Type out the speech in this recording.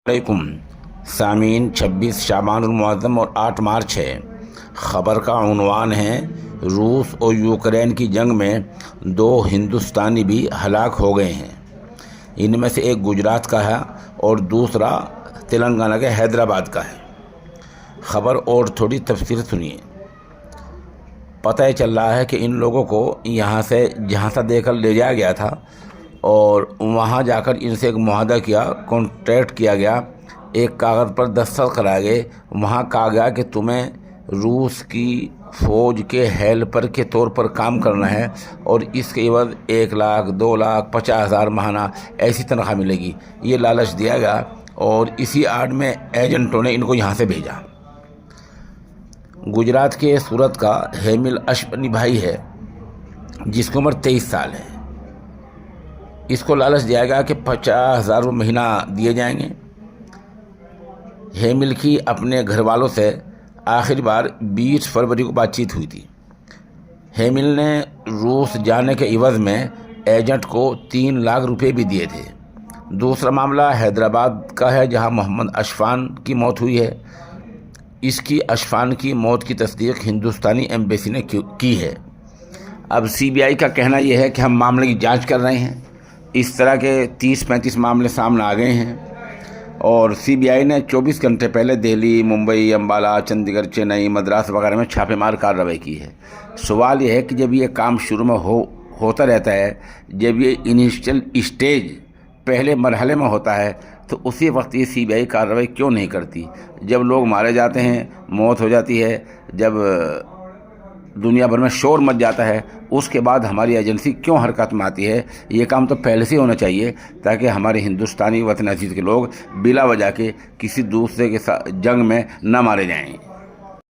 अलैकुम सामीन 26 शाबानुल मुअज़्ज़म और 8 मार्च है। ख़बर का उन्वान है रूस और यूक्रेन की जंग में 2 हिंदुस्तानी भी हलाक हो गए हैं। इनमें से एक गुजरात का है और दूसरा तेलंगाना के हैदराबाद का है। ख़बर और थोड़ी तफसीर सुनिए। पता चल रहा है कि इन लोगों को यहाँ से झांसा देकर ले जाया गया था और वहाँ जाकर इनसे एक मुआहदा किया, कॉन्ट्रैक्ट किया गया, एक कागज़ पर दस्तखत कराए गए। वहाँ कहा गया कि तुम्हें रूस की फ़ौज के हेल्पर के तौर पर काम करना है और इसके एवज़ 1 लाख 2 लाख 50,000 महाना ऐसी तनख्वाह मिलेगी। ये लालच दिया गया और इसी आड़ में एजेंटों ने इनको यहाँ से भेजा। गुजरात के सूरत का हेमिल अशफनी भाई है जिसकी उम्र 23 साल है। इसको लालच दिया गया कि 50,000 रुपये महीना दिए जाएंगे। हेमिल की अपने घर वालों से आखिरी बार 20 फरवरी को बातचीत हुई थी। हेमिल ने रूस जाने के इवज़ में एजेंट को 3 लाख रुपए भी दिए थे। दूसरा मामला हैदराबाद का है जहां मोहम्मद अशफान की मौत हुई है। इसकी अशफान की मौत की तस्दीक हिंदुस्तानी एम्बेसी ने की है। अब सीबीआई का कहना यह है कि हम मामले की जांच कर रहे हैं। इस तरह के 30-35 मामले सामने आ गए हैं और सीबीआई ने 24 घंटे पहले दिल्ली, मुंबई, अम्बाला, चंडीगढ़, चेन्नई, मद्रास वगैरह में छापेमार कार्रवाई की है। सवाल यह है कि जब ये काम शुरू में होता रहता है, जब ये इनिशियल स्टेज पहले मरहले में होता है, तो उसी वक्त ये सीबीआई कार्रवाई क्यों नहीं करती? जब लोग मारे जाते हैं, मौत हो जाती है, जब दुनिया भर में शोर मच जाता है, उसके बाद हमारी एजेंसी क्यों हरकत में आती है? ये काम तो पहले से होना चाहिए ताकि हमारे हिंदुस्तानी वतन अजीज़ के लोग बिला वजह के किसी दूसरे के साथ जंग में न मारे जाएं।